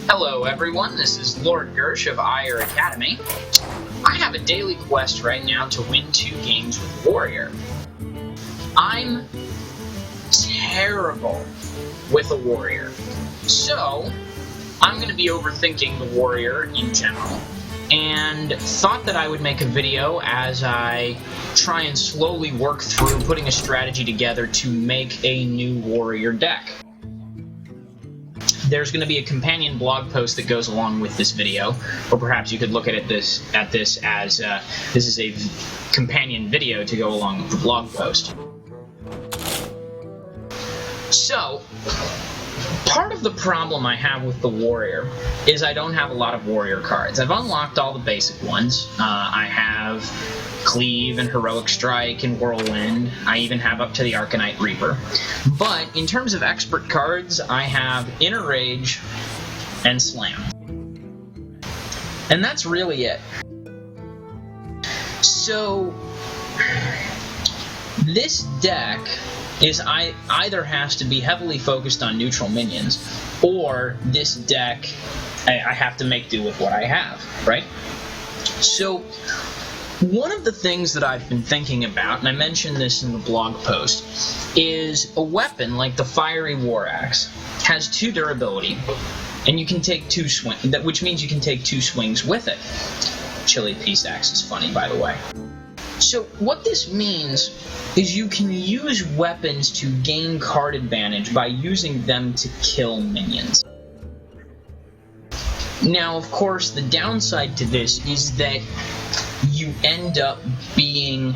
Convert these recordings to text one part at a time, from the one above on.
Hello everyone, this is Lord Gersh of Ire Academy. I have a daily quest right now to win 2 games with Warrior. I'm terrible with a Warrior, so I'm going to be overthinking the Warrior in general, and thought that I would make a video as I try and slowly work through putting a strategy together to make a new Warrior deck. There's going to be a companion blog post that goes along with this video, or perhaps you could look at this as this is a companion video to go along with the blog post. So, part of the problem I have with the Warrior is I don't have a lot of Warrior cards. I've unlocked all the basic ones. I have Cleave and Heroic Strike and Whirlwind. I even have up to the Arcanite Reaper. But in terms of expert cards, I have Inner Rage and Slam. And that's really it. So, this deck is either has to be heavily focused on neutral minions, or this deck I have to make do with what I have, right? So, one of the things that I've been thinking about, and I mentioned this in the blog post, is a weapon like the Fiery War Axe has 2 durability, and you can take 2 swings, which means you can take 2 swings with it. Chili Peace Axe is funny, by the way. So what this means is you can use weapons to gain card advantage by using them to kill minions. Now, of course, the downside to this is that you end up being...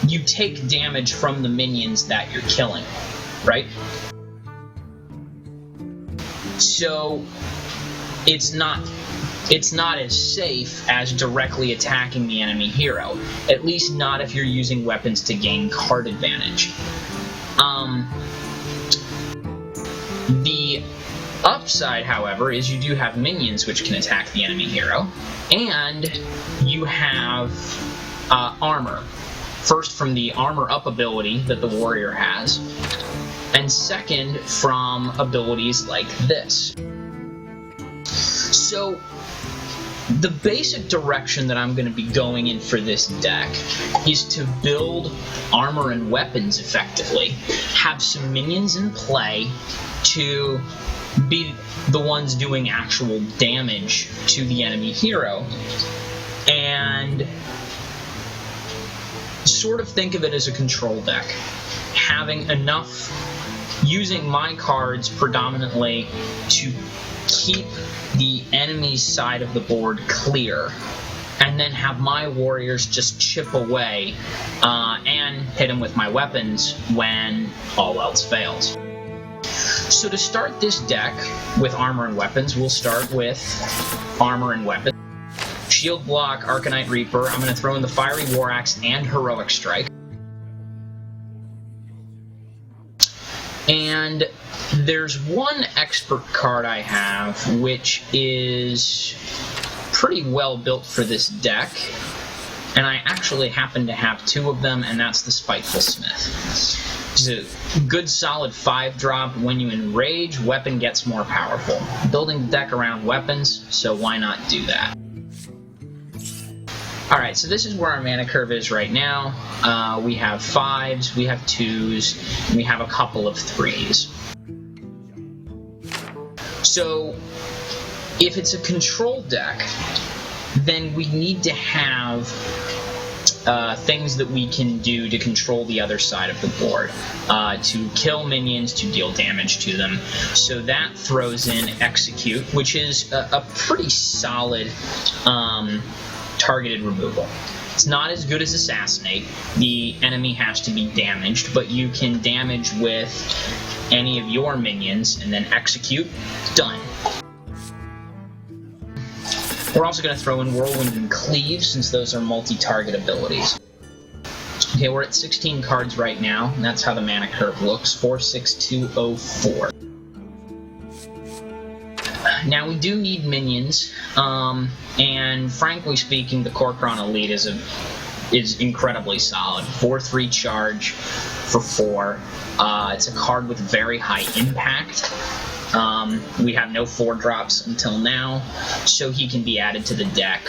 you take damage from the minions that you're killing, right? So, it's not as safe as directly attacking the enemy hero. At least not if you're using weapons to gain card advantage. The upside, however, is you do have minions which can attack the enemy hero, and you have armor. First, from the armor up ability that the warrior has, and second, from abilities like this. So, the basic direction that I'm going to be going in for this deck is to build armor and weapons effectively, have some minions in play to be the ones doing actual damage to the enemy hero, and sort of think of it as a control deck. Having enough, using my cards predominantly to keep the enemy's side of the board clear, and then have my warriors just chip away and hit them with my weapons when all else fails. So to start this deck with armor and weapons, we'll start with armor and weapons. Shield block, Arcanite Reaper. I'm going to throw in the Fiery War Axe and Heroic Strike. And there's one expert card I have which is pretty well built for this deck, and I actually happen to have 2 of them, and that's the Spiteful Smith. It's a good solid 5-drop. When you enrage, weapon gets more powerful. Building the deck around weapons, so why not do that? Alright, so this is where our mana curve is right now. We have 5s, we have 2s, and we have a couple of 3s. So, if it's a control deck, then we need to have things that we can do to control the other side of the board, to kill minions, to deal damage to them. So that throws in Execute, which is a pretty solid targeted removal. It's not as good as Assassinate. The enemy has to be damaged, but you can damage with any of your minions, and then Execute, done. We're also going to throw in Whirlwind and Cleave, since those are multi-target abilities. Okay, we're at 16 cards right now, and that's how the mana curve looks. 4, 6, 2, 0, 4. Now, we do need minions, and frankly speaking, the Kor'kron Elite is incredibly solid. 4/3 charge for 4. It's a card with very high impact. We have no 4-drops until now, so he can be added to the deck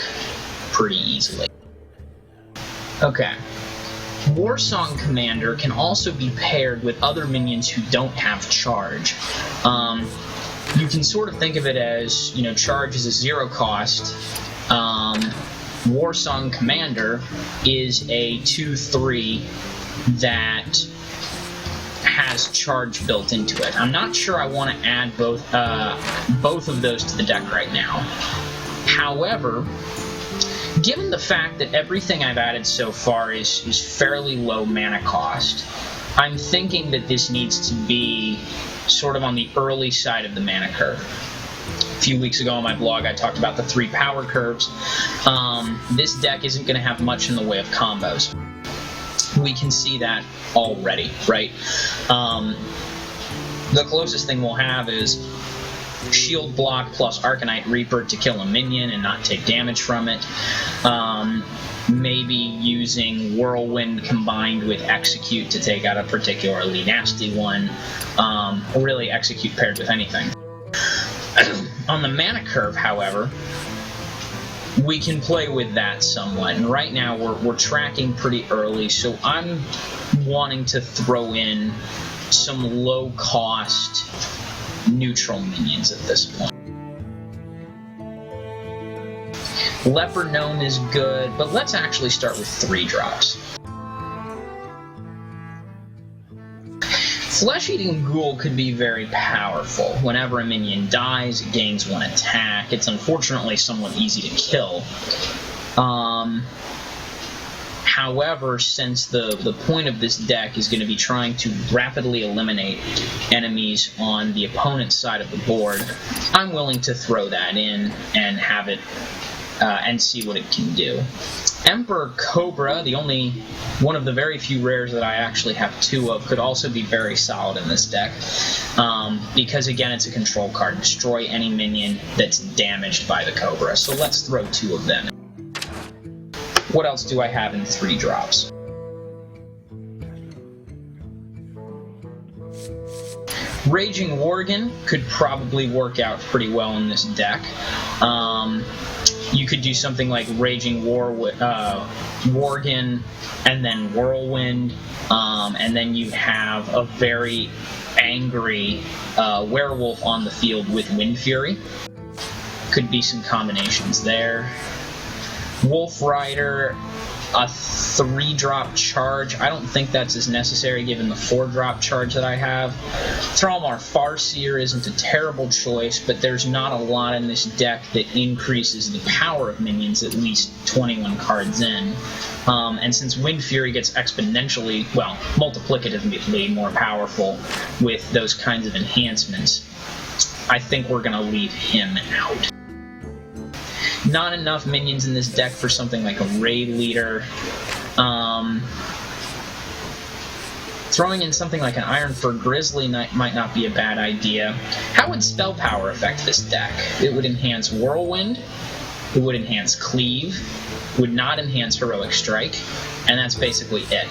pretty easily. Okay. Warsong Commander can also be paired with other minions who don't have charge. You can sort of think of it as, you know, charge is a 0 cost. Warsong Commander is a 2/3 that has charge built into it. I'm not sure I want to add both of those to the deck right now. However, given the fact that everything I've added so far is fairly low mana cost, I'm thinking that this needs to be sort of on the early side of the mana curve. A few weeks ago on my blog, I talked about the 3 power curves. This deck isn't going to have much in the way of combos. We can see that already, right? The closest thing we'll have is shield block plus Arcanite Reaper to kill a minion and not take damage from it. Maybe using Whirlwind combined with Execute to take out a particularly nasty one. Or really Execute paired with anything. On the mana curve, however, we can play with that somewhat. And right now we're tracking pretty early, so I'm wanting to throw in some low-cost neutral minions at this point. Leopard Gnome is good, but let's actually start with 3-drops. Flesh-Eating Ghoul could be very powerful. Whenever a minion dies, it gains 1 attack. It's unfortunately somewhat easy to kill. However, since the point of this deck is going to be trying to rapidly eliminate enemies on the opponent's side of the board, I'm willing to throw that in and have it and see what it can do. Emperor Cobra, one of the very few rares that I actually have 2 of, could also be very solid in this deck. Because again, it's a control card. Destroy any minion that's damaged by the Cobra. So let's throw 2 of them. What else do I have in 3-drops? Raging Worgen could probably work out pretty well in this deck. You could do something like Raging Worgen and then Whirlwind, and then you have a very angry werewolf on the field with Wind Fury. Could be some combinations there. Wolf Rider, a 3-drop charge. I don't think that's as necessary given the 4-drop charge that I have. Thrallmar Farseer isn't a terrible choice, but there's not a lot in this deck that increases the power of minions at least 21 cards in. And since Wind Fury gets exponentially, well, multiplicatively more powerful with those kinds of enhancements, I think we're going to leave him out. Not enough minions in this deck for something like a raid leader. Throwing in something like an Ironfur Grizzly might not be a bad idea. How would Spell Power affect this deck? It would enhance Whirlwind, it would enhance Cleave, would not enhance Heroic Strike, and that's basically it.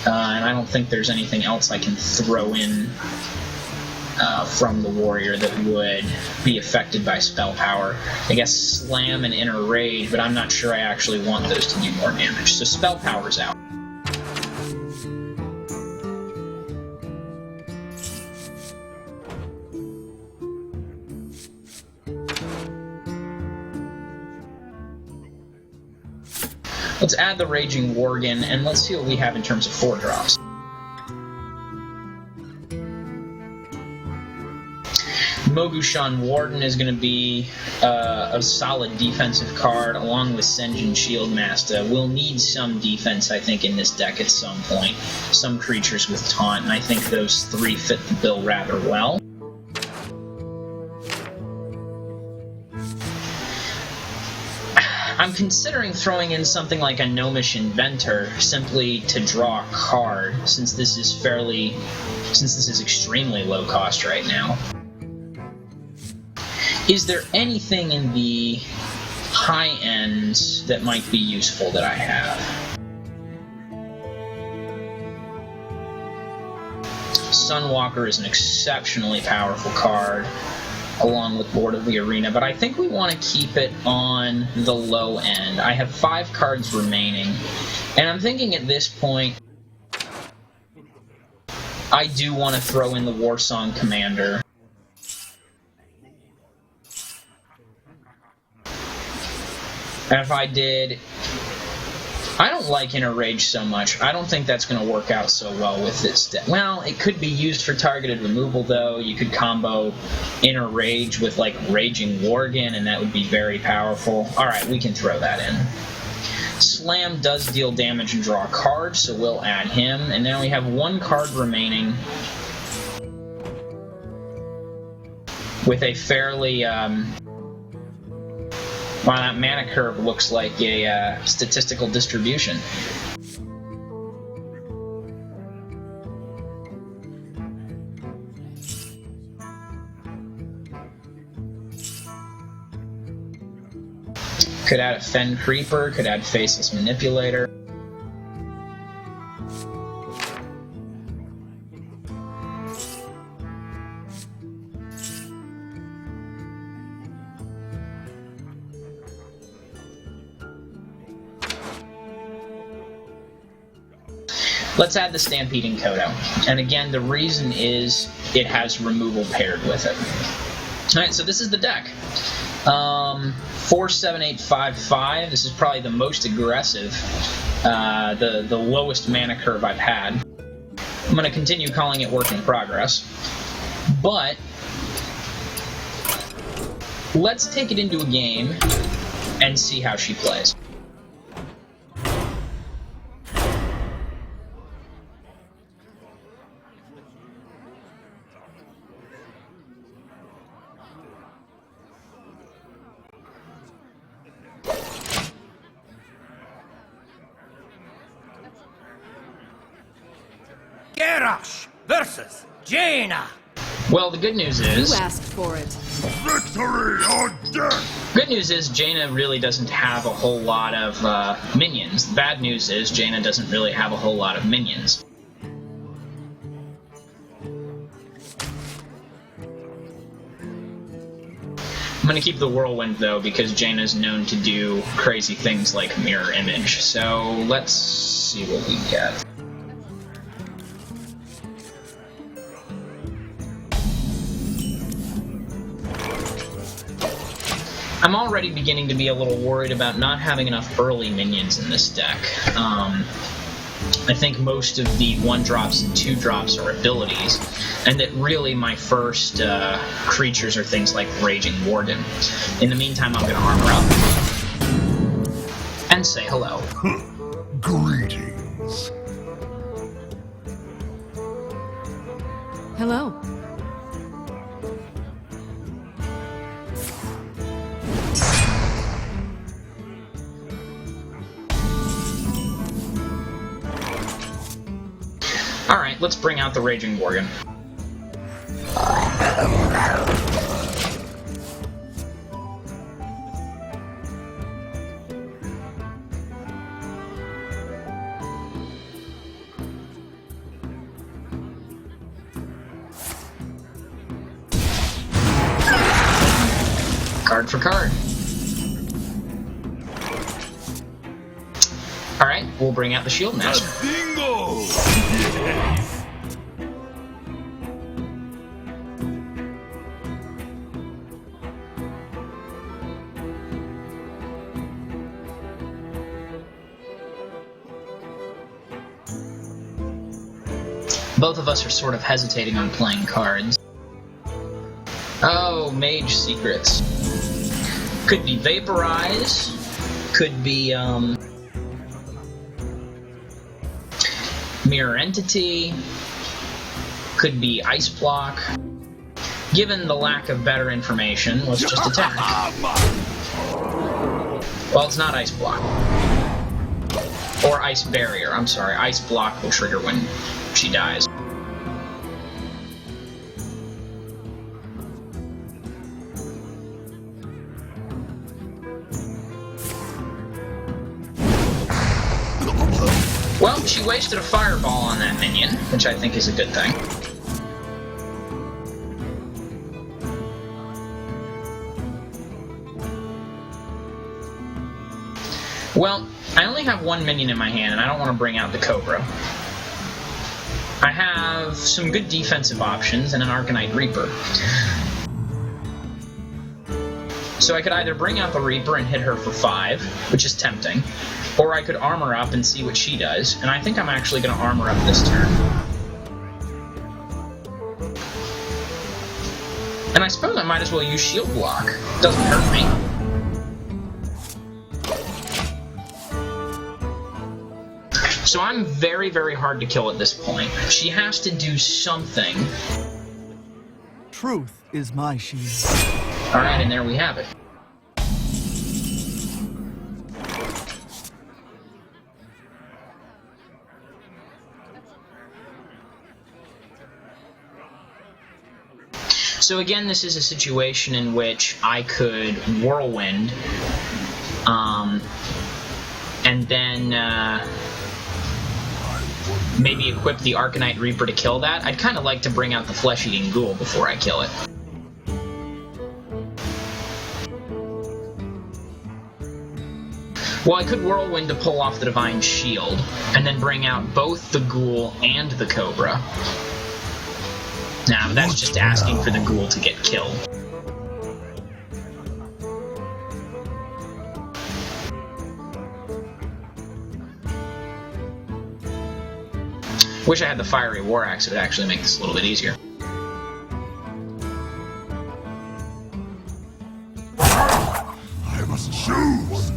And I don't think there's anything else I can throw in from the warrior that would be affected by Spell Power. I guess Slam and Inner Raid, but I'm not sure I actually want those to do more damage. So Spell Power's out. Let's add the Raging Worgen, and let's see what we have in terms of 4-drops. Mogushan Warden is going to be a solid defensive card, along with Senjin Shieldmaster. We'll need some defense, I think, in this deck at some point. Some creatures with Taunt, and I think those 3 fit the bill rather well. I'm considering throwing in something like a Gnomish Inventor, simply to draw a card, since this is extremely low cost right now. Is there anything in the high ends that might be useful that I have? Sunwalker is an exceptionally powerful card. along with Lord of the Arena, but I think we want to keep it on the low end. I have 5 cards remaining, and I'm thinking at this point I do want to throw in the Warsong Commander. And if I did... I don't like Inner Rage so much. I don't think that's going to work out so well with this deck. Well, it could be used for targeted removal, though. You could combo Inner Rage with, like, Raging Worgen, and that would be very powerful. Alright, we can throw that in. Slam does deal damage and draw a card, so we'll add him. And now we have 1 card remaining with a fairly... Wow, that mana curve looks like a statistical distribution. Could add a Fen Creeper, could add Faceless Manipulator. Let's add the Stampeding Kodo. And again, the reason is it has removal paired with it. Alright, so this is the deck. 4-7-8-5-5. This is probably the most aggressive, the lowest mana curve I've had. I'm going to continue calling it work in progress. But let's take it into a game and see how she plays. Garrosh versus Jaina. Well, the good news is... You asked for it. Victory or death! Good news is Jaina really doesn't have a whole lot of minions. The bad news is Jaina doesn't really have a whole lot of minions. I'm going to keep the Whirlwind, though, because Jaina's known to do crazy things like Mirror Image. So let's see what we get. I'm already beginning to be a little worried about not having enough early minions in this deck. I think most of the 1-drops and 2-drops are abilities, and that really my first creatures are things like Raging Worgen. In the meantime, I'm going to armor up and say hello. Greetings. Hello. Alright, let's bring out the Raging Worgen. Card for card. Alright, we'll bring out the Shield Master. Bingo! Yes! Both of us are sort of hesitating on playing cards. Oh, Mage Secrets. Could be Vaporize. Could be, Mirror Entity. Could be Ice Block. Given the lack of better information, let's just attack. Well, it's not Ice Block. Or Ice Barrier, I'm sorry. Ice Block will trigger when she dies. Well, she wasted a fireball on that minion, which I think is a good thing. Well, I only have one minion in my hand, and I don't want to bring out the Cobra. I have some good defensive options and an Arcanite Reaper. So I could either bring out the Reaper and hit her for 5, which is tempting, or I could armor up and see what she does, and I think I'm actually going to armor up this turn. And I suppose I might as well use Shield Block. Doesn't hurt me. So I'm very, very hard to kill at this point. She has to do something. Truth is my shield. Alright, and there we have it. So again, this is a situation in which I could Whirlwind, and then maybe equip the Arcanite Reaper to kill that. I'd kind of like to bring out the Flesh-Eating Ghoul before I kill it. Well, I could Whirlwind to pull off the Divine Shield, and then bring out both the Ghoul and the Cobra. Nah, but that's just asking for the Ghoul to get killed. Wish I had the Fiery War Axe, it would actually make this a little bit easier. I must choose.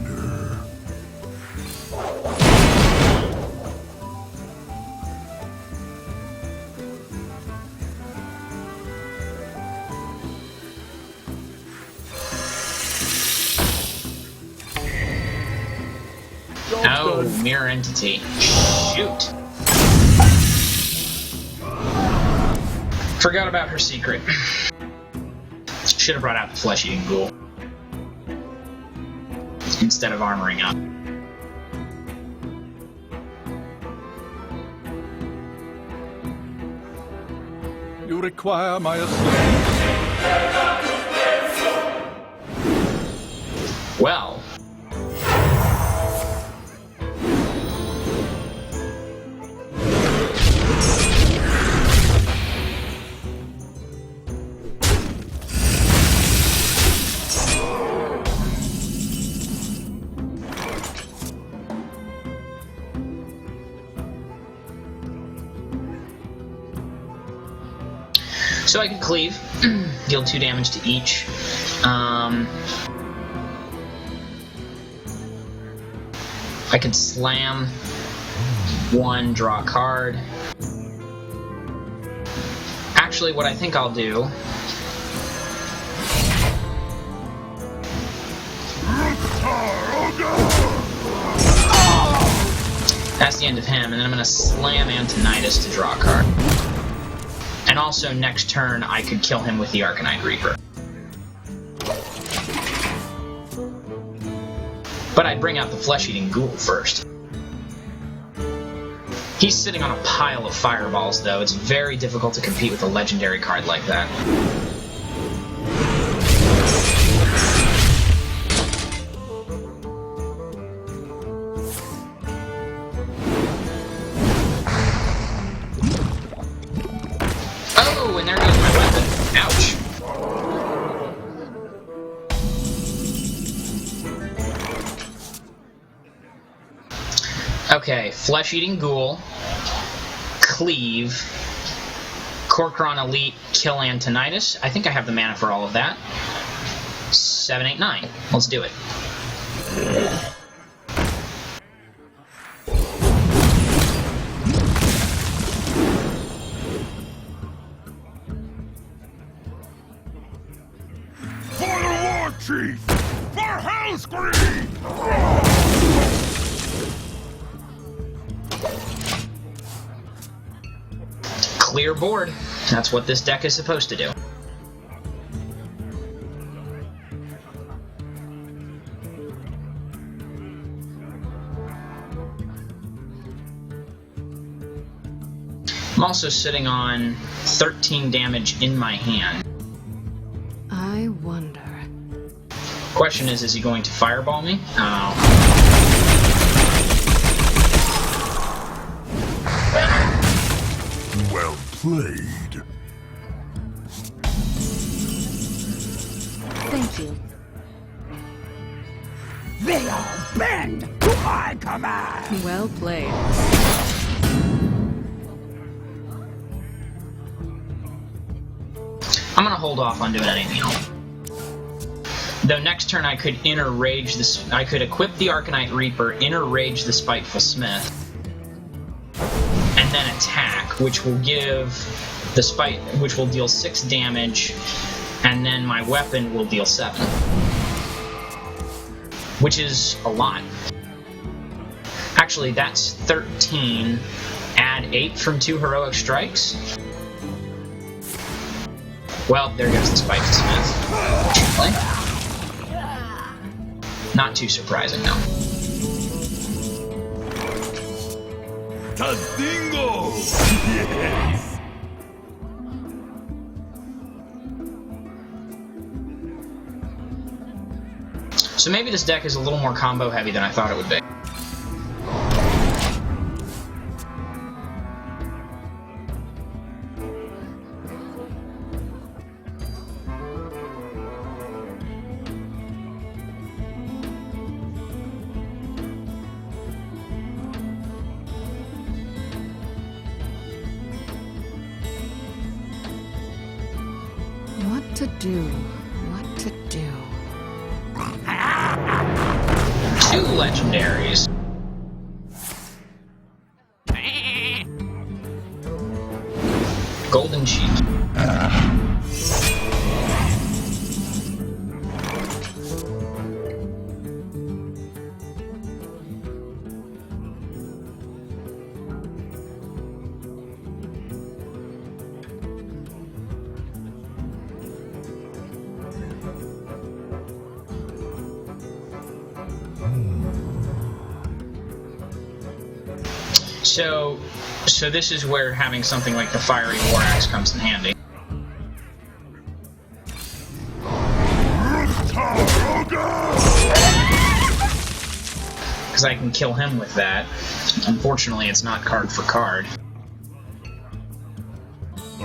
Oh, Mirror Entity. Shoot. Forgot about her secret. Should have brought out the Flesh-Eating Ghoul instead of armoring up. You require my assistance. Well. So I could cleave, deal 2 damage to each. I could slam 1, draw a card. Actually, what I think I'll do... That's the end of him, and then I'm going to slam Antonidas to draw a card. And also, next turn, I could kill him with the Arcanite Reaper. But I'd bring out the Flesh-Eating Ghoul first. He's sitting on a pile of fireballs, though. It's very difficult to compete with a legendary card like that. Oh, and there goes my weapon. Ouch. Okay, Flesh-Eating Ghoul, Cleave, Corcoran Elite, kill Antonidas. I think I have the mana for all of that. 7, 8, 9. Let's do it. For the War Chief! For Hellscream! Clear board. That's what this deck is supposed to do. I'm also sitting on 13 damage in my hand. I wonder. Question is he going to fireball me? Oh. played. Thank you. They all bend to my command! Well played. I'm gonna hold off on doing anything else. Though next turn I could inner rage this. I could equip the Arcanite Reaper, inner rage the Spiteful Smith, and then attack, which will give the which will deal 6 damage, and then my weapon will deal 7, which is a lot. Actually, that's 13. Add 8 from 2 heroic strikes. Well, there goes the Spiteful Smith. Not too surprising, though. Tadingo! Yes! So maybe this deck is a little more combo heavy than I thought it would be. What to do? What to do? 2 legendaries. Golden Sheet. So this is where having something like the Fiery War Axe comes in handy. Because I can kill him with that. Unfortunately, it's not card for card.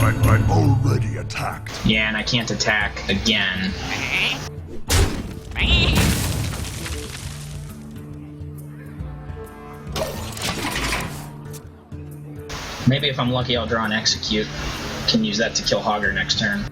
I'm already attacked. Yeah, and I can't attack again. Maybe if I'm lucky, I'll draw an Execute. Can use that to kill Hogger next turn.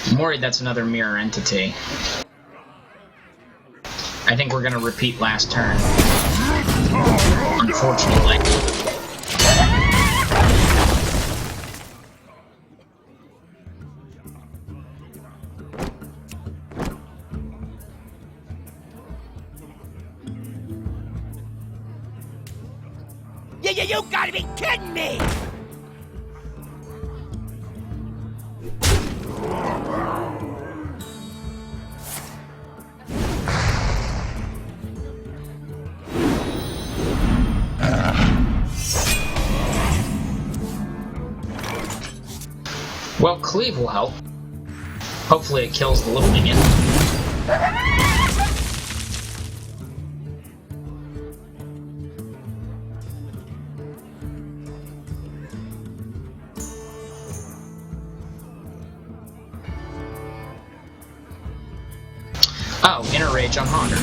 I'm worried that's another mirror entity. I think we're gonna repeat last turn. Unfortunately. You gotta be kidding me! Well, Cleave will help. Hopefully it kills the little minion. Oh, Inner Rage on Hogger.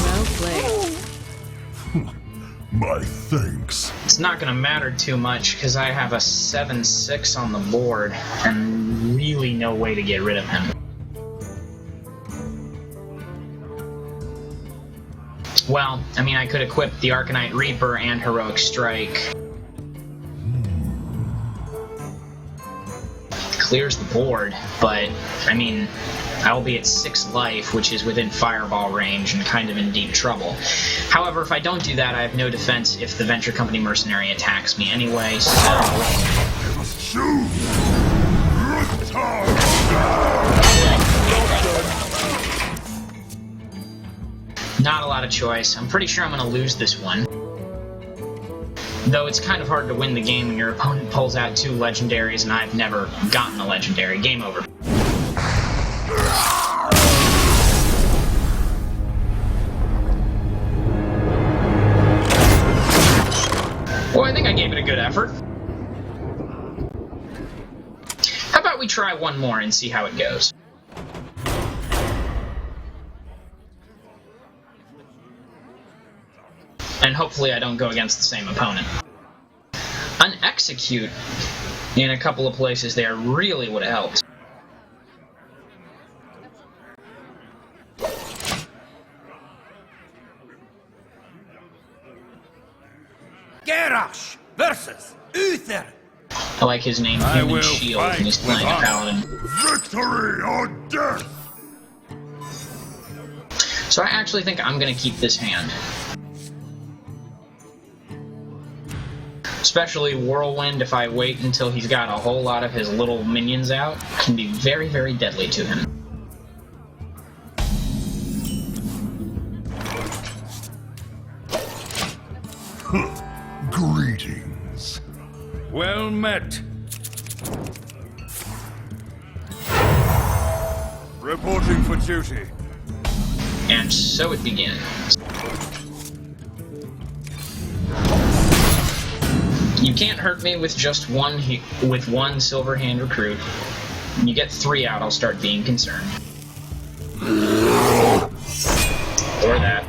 Well played. My thanks. It's not going to matter too much because I have a 7/6 on the board and really no way to get rid of him. Well, I mean, I could equip the Arcanite Reaper and Heroic Strike. clears the board, but, I mean, I'll be at 6 life, which is within fireball range and kind of in deep trouble. However, if I don't do that, I have no defense if the Venture Company mercenary attacks me anyway, so... Shoot! Not a lot of choice. I'm pretty sure I'm going to lose this one. Though it's kind of hard to win the game when your opponent pulls out 2 legendaries and I've never gotten a legendary. Game over. Well, I think I gave it a good effort. How about we try one more and see how it goes? And hopefully I don't go against the same opponent. An execute in a couple of places there really would have helped. Garrosh versus Uther. I like his name, Human Shield, and he's playing a Paladin. Victory or death! So I actually think I'm going to keep this hand. Especially Whirlwind, if I wait until he's got a whole lot of his little minions out, can be very, very deadly to him. Greetings. Well met. Reporting for duty. And so it begins. You can't hurt me with just one silver hand recruit. When you get 3 out, I'll start being concerned. Or that.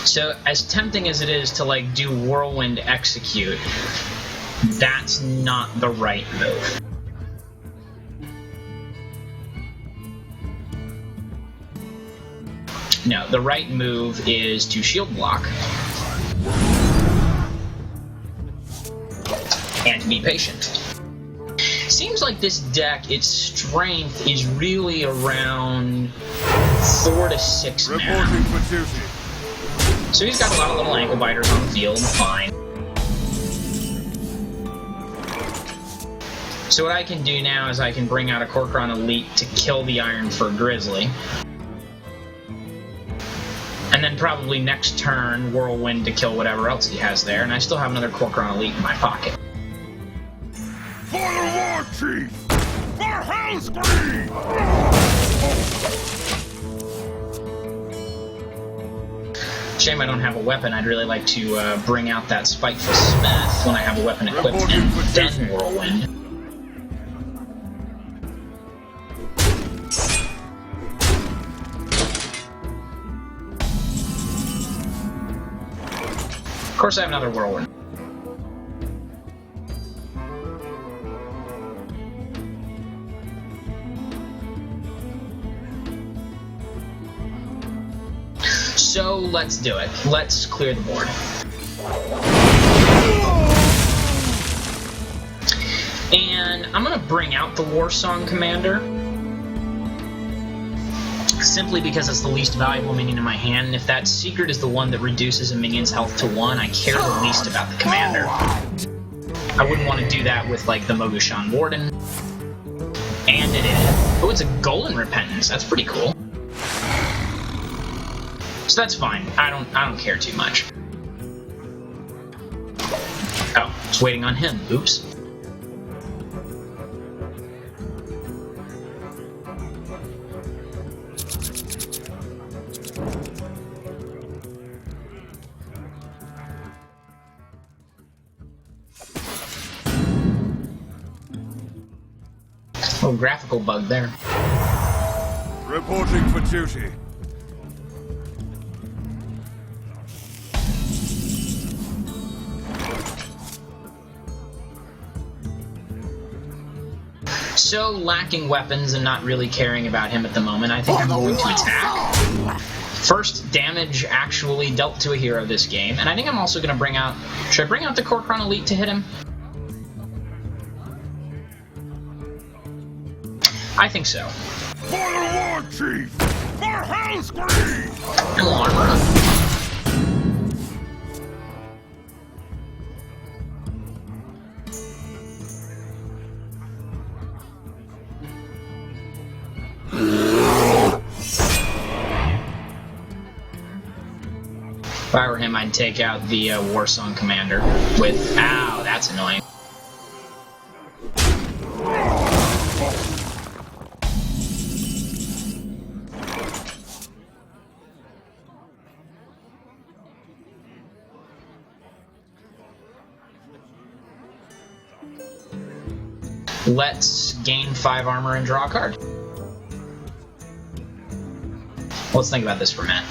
So, as tempting as it is to, like, do Whirlwind Execute, that's not the right move. No, the right move is to shield block. And to be patient. Seems like this deck, its strength is really around 4 to 6 mana. Reporting for duty. So he's got a lot of little ankle biters on the field, fine. So what I can do now is I can bring out a Corcoran Elite to kill the Ironfur Grizzly. And then probably next turn, Whirlwind to kill whatever else he has there, and I still have another Corcoran Elite in my pocket. For the war chief! For Hellscream! Shame I don't have a weapon. I'd really like to bring out that Spiteful Smith when I have a weapon equipped, and then Whirlwind. Of course I have another Whirlwind. So let's do it. Let's clear the board. And I'm going to bring out the Warsong Commander. Simply because it's the least valuable minion in my hand, and if that secret is the one that reduces a minion's health to 1, I care the least about the commander. I wouldn't want to do that with, like, the Mogushan Warden. And it is. Oh, it's a Golden Repentance. That's pretty cool. So that's fine. I don't care too much. Oh, just waiting on him. Oops. Little graphical bug there. Reporting for duty. So, lacking weapons and not really caring about him at the moment, I think I'm going to attack. First damage actually dealt to a hero this game, and I think I'm also going to bring out... Should I bring out the Kor'kron Elite to hit him? I think so. For the war chief! For Hellscream! And we'll armor up. If I were him, I'd take out the Warsong Commander with... Ow, that's annoying. Let's gain 5 armor and draw a card. Let's think about this for a minute.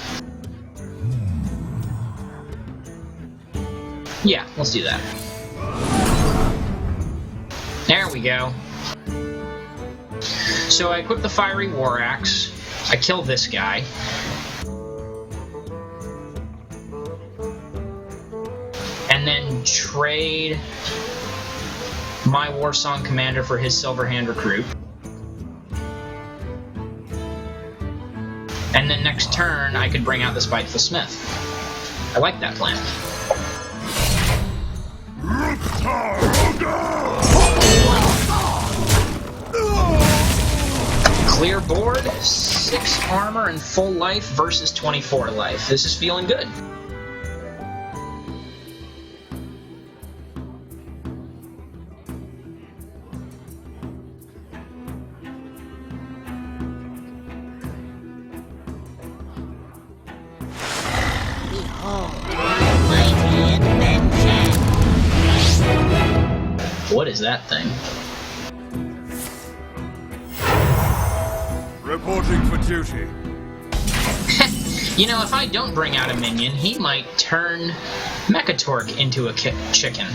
Yeah, let's do that. There we go. So I equip the Fiery War Axe. I kill this guy. And then trade my Warsong Commander for his Silverhand Recruit. And then next turn, I could bring out the Spiteful Smith. I like that plan. Clear board, 6 armor and full life versus 24 life. This is feeling good. What is that thing? Reporting for duty. You know, if I don't bring out a minion, he might turn Mechatork into a chicken.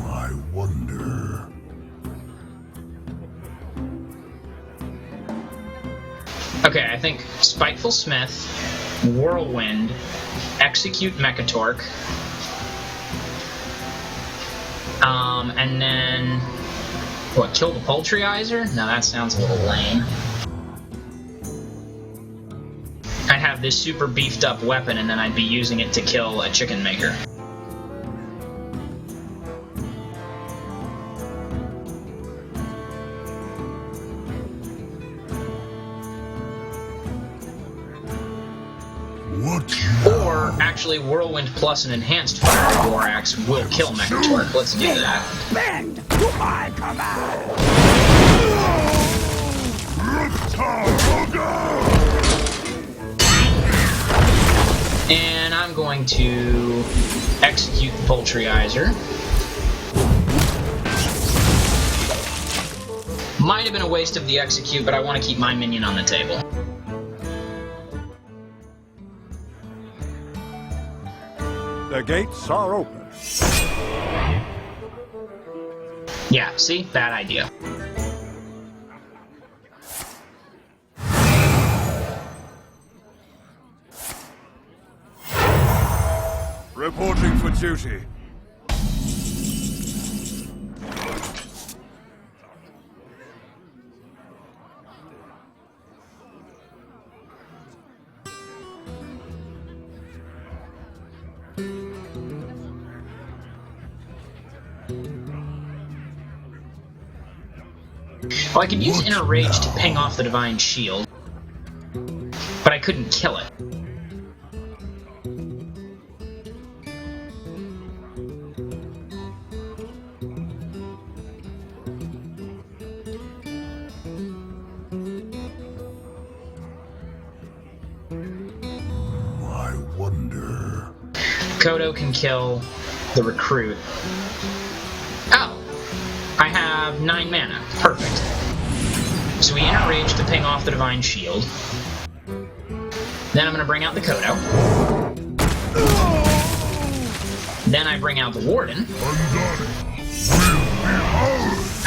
I wonder. Okay, I think Spiteful Smith, Whirlwind, execute Mechatork, and then what? Kill the Poultryizer? No, that sounds a little lame. I'd have this super beefed up weapon, and then I'd be using it to kill a chicken maker. Or, actually, Whirlwind plus an enhanced Fiery War Axe will kill Mechatork. Let's do that. Bend to my command! And I'm going to execute the Poultryizer. Might have been a waste of the execute, but I want to keep my minion on the table. The gates are open. Yeah, see? Bad idea. Reporting for duty. Well, I could use Inner Rage to ping off the Divine Shield, but I couldn't kill it. I wonder. Kodo can kill the Recruit. Oh! I have 9 mana. Perfect. So we Inner Rage to ping off the Divine Shield. Then I'm going to bring out the Kodo. Then I bring out the Warden.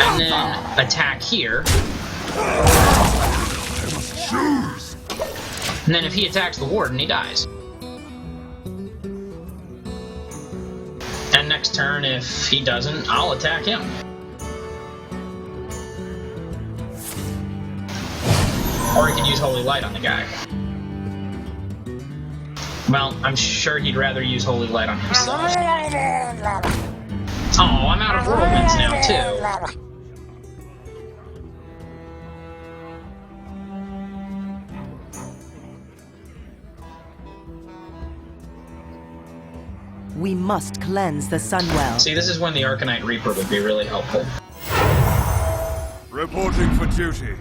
And then attack here. And then if he attacks the Warden, he dies. And next turn, if he doesn't, I'll attack him. Or he can use Holy Light on the guy. Well, I'm sure he'd rather use Holy Light on himself. Oh, I'm out of whirlwinds now, too. We must cleanse the Sunwell. See, this is when the Arcanite Reaper would be really helpful. Reporting for duty.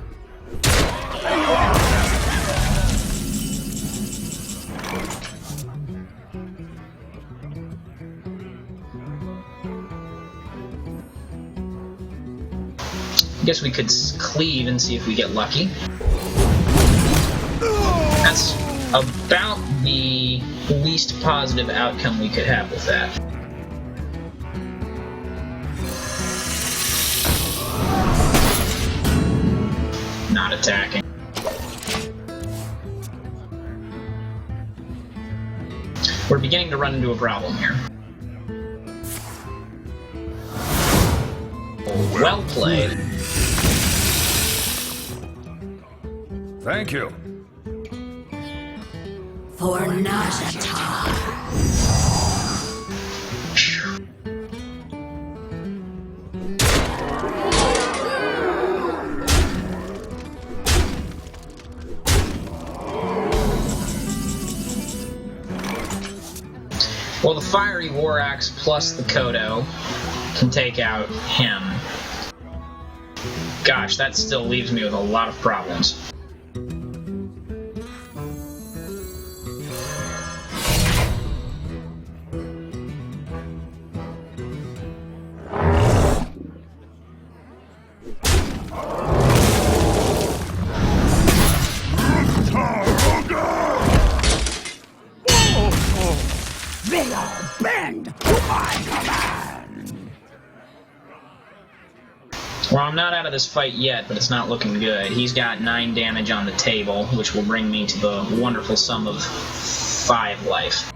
Guess we could cleave and see if we get lucky. That's about the least positive outcome we could have with that. Not attacking. We're beginning to run into a problem here. Well played. Thank you. For Najata. Well, the Fiery War Axe plus the Kodo can take out him. Gosh, that still leaves me with a lot of problems. They all bend to my command. Well, I'm not out of this fight yet, but it's not looking good. He's got 9 damage on the table, which will bring me to the wonderful sum of 5 life.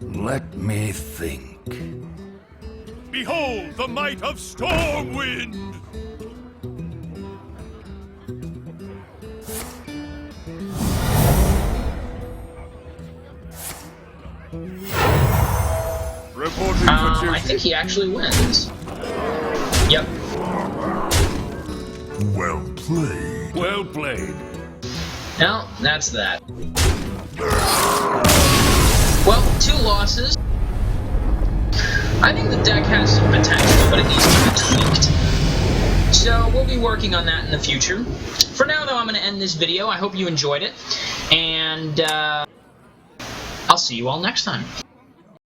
Let me think. Behold the might of Stormwind! Reporting for duty. I think he actually wins. Yep. Well played. Well played. Well, that's that. Well, 2 losses. I think the deck has some potential, but it needs to be tweaked. So we'll be working on that in the future. For now, though, I'm going to end this video. I hope you enjoyed it, and I'll see you all next time.